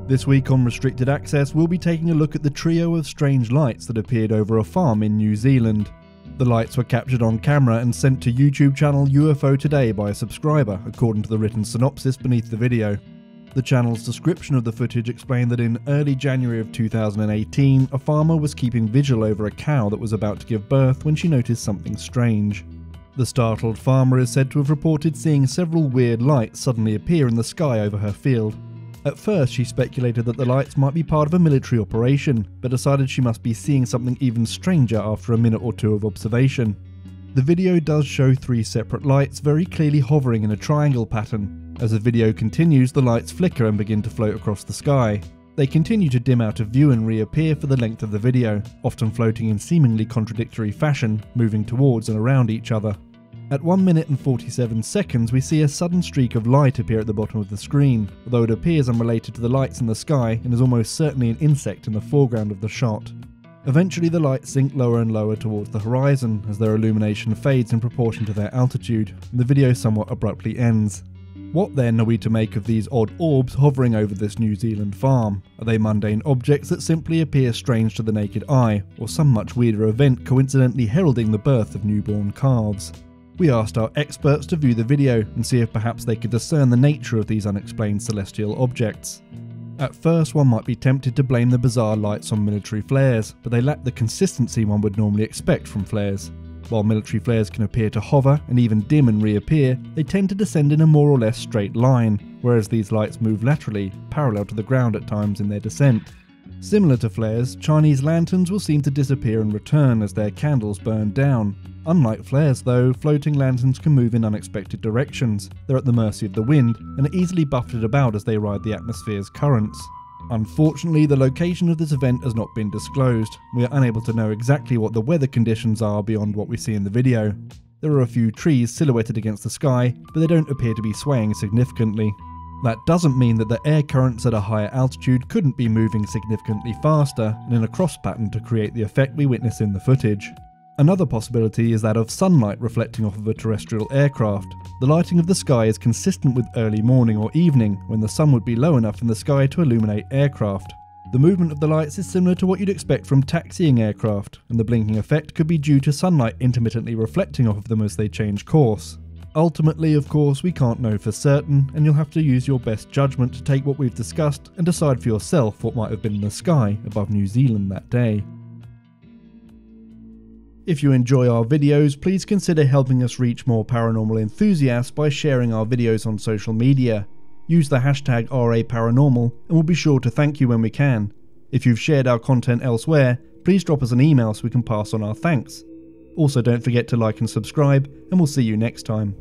This week on Restricted Access, we'll be taking a look at the trio of strange lights that appeared over a farm in New Zealand. The lights were captured on camera and sent to YouTube channel UFO Today by a subscriber, according to the written synopsis beneath the video. The channel's description of the footage explained that in early January of 2018, a farmer was keeping vigil over a cow that was about to give birth when she noticed something strange. The startled farmer is said to have reported seeing several weird lights suddenly appear in the sky over her field. At first, she speculated that the lights might be part of a military operation, but decided she must be seeing something even stranger after a minute or two of observation. The video does show three separate lights very clearly hovering in a triangle pattern. As the video continues, the lights flicker and begin to float across the sky. They continue to dim out of view and reappear for the length of the video, often floating in seemingly contradictory fashion, moving towards and around each other. At 1 minute and 47 seconds, we see a sudden streak of light appear at the bottom of the screen, although it appears unrelated to the lights in the sky and is almost certainly an insect in the foreground of the shot. Eventually the lights sink lower and lower towards the horizon as their illumination fades in proportion to their altitude, and the video somewhat abruptly ends. What then are we to make of these odd orbs hovering over this New Zealand farm? Are they mundane objects that simply appear strange to the naked eye, or some much weirder event coincidentally heralding the birth of newborn calves? We asked our experts to view the video and see if perhaps they could discern the nature of these unexplained celestial objects. At first, one might be tempted to blame the bizarre lights on military flares, but they lack the consistency one would normally expect from flares. While military flares can appear to hover and even dim and reappear, they tend to descend in a more or less straight line, whereas these lights move laterally, parallel to the ground at times in their descent. Similar to flares, Chinese lanterns will seem to disappear and return as their candles burn down. Unlike flares though, floating lanterns can move in unexpected directions. They're at the mercy of the wind and are easily buffeted about as they ride the atmosphere's currents. Unfortunately, the location of this event has not been disclosed. We are unable to know exactly what the weather conditions are beyond what we see in the video. There are a few trees silhouetted against the sky, but they don't appear to be swaying significantly. That doesn't mean that the air currents at a higher altitude couldn't be moving significantly faster and in a cross pattern to create the effect we witness in the footage. Another possibility is that of sunlight reflecting off of a terrestrial aircraft. The lighting of the sky is consistent with early morning or evening, when the sun would be low enough in the sky to illuminate aircraft. The movement of the lights is similar to what you'd expect from taxiing aircraft, and the blinking effect could be due to sunlight intermittently reflecting off of them as they change course. Ultimately, of course, we can't know for certain, and you'll have to use your best judgment to take what we've discussed and decide for yourself what might have been in the sky above New Zealand that day. If you enjoy our videos, please consider helping us reach more paranormal enthusiasts by sharing our videos on social media. Use the hashtag #RAParanormal and we'll be sure to thank you when we can. If you've shared our content elsewhere, please drop us an email so we can pass on our thanks. Also, don't forget to like and subscribe, and we'll see you next time.